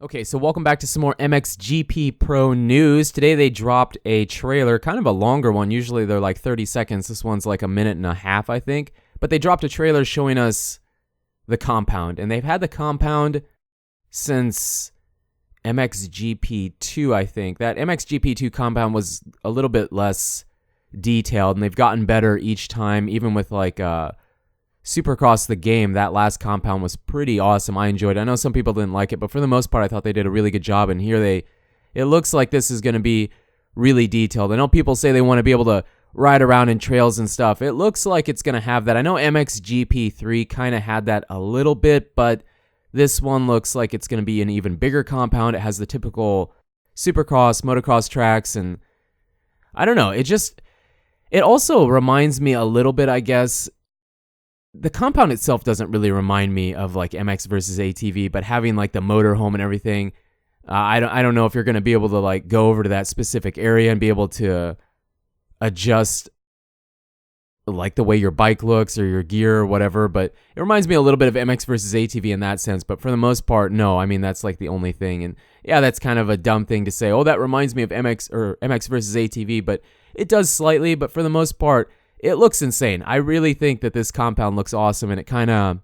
Okay, so welcome back to some more MXGP Pro news. Today they dropped a trailer, kind of a longer one. Usually they're like 30 seconds. This one's like a minute and a half, I think. But they dropped a trailer showing us the compound. And they've had the compound since MXGP2, I think. That MXGP2 compound was a little bit less detailed, and they've gotten better each time, even with like Supercross the game. That last compound was pretty awesome. I enjoyed it. I know some people didn't like it, but for the most part I thought they did a really good job. And here it looks like this is going to be really detailed. I know people say they want to be able to ride around in trails and stuff. It looks like it's going to have that. I know MXGP3 kind of had that a little bit, but this one looks like it's going to be an even bigger compound. It has the typical Supercross, motocross tracks, and I don't know. It also reminds me a little bit, I guess. The compound itself doesn't really remind me of like MX versus ATV, but having like the motorhome and everything, I don't know if you're going to be able to like go over to that specific area and be able to adjust like the way your bike looks or your gear or whatever. But it reminds me a little bit of MX versus ATV in that sense. But for the most part, no. I mean, that's like the only thing. And yeah, that's kind of a dumb thing to say. Oh, that reminds me of MX versus ATV, but it does slightly. But for the most part, it looks insane. I really think that this compound looks awesome, and it kind of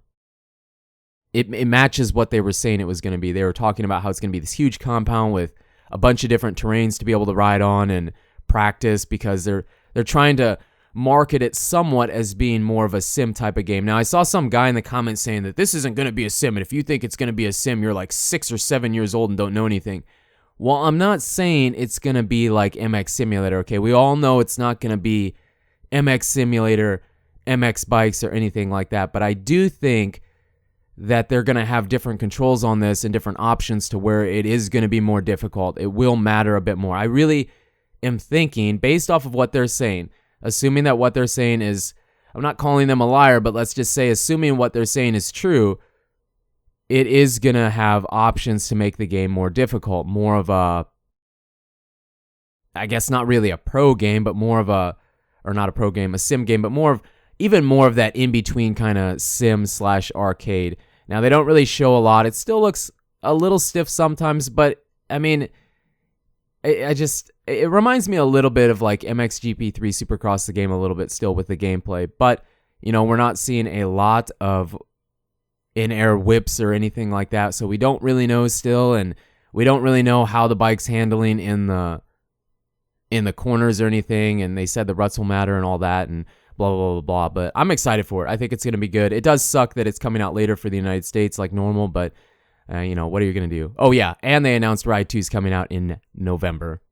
it matches what they were saying it was going to be. They were talking about how it's going to be this huge compound with a bunch of different terrains to be able to ride on and practice, because they're trying to market it somewhat as being more of a sim type of game. Now, I saw some guy in the comments saying that this isn't going to be a sim, and if you think it's going to be a sim, you're like 6 or 7 years old and don't know anything. Well, I'm not saying it's going to be like MX Simulator, okay? We all know it's not going to be MX Simulator, MX Bikes, or anything like that. But I do think that they're going to have different controls on this and different options to where it is going to be more difficult. It will matter a bit more. I really am thinking, based off of what they're saying, assuming that what they're saying is, I'm not calling them a liar, but let's just say assuming what they're saying is true, it is going to have options to make the game more difficult. More of a, I guess not really a pro game, but more of a, or not a pro game, a sim game, but even more of that in-between kind of sim/arcade. Now, they don't really show a lot. It still looks a little stiff sometimes, but, I mean, it reminds me a little bit of, like, MXGP3 Supercross the game a little bit still with the gameplay. But, you know, we're not seeing a lot of in-air whips or anything like that, so we don't really know still, and we don't really know how the bike's handling in the corners or anything, and they said the ruts will matter and all that, and blah, blah, blah, blah. But I'm excited for it. I think it's going to be good. It does suck that it's coming out later for the United States like normal, but, you know, what are you going to do? Oh, yeah, and they announced Ride 2 is coming out in November.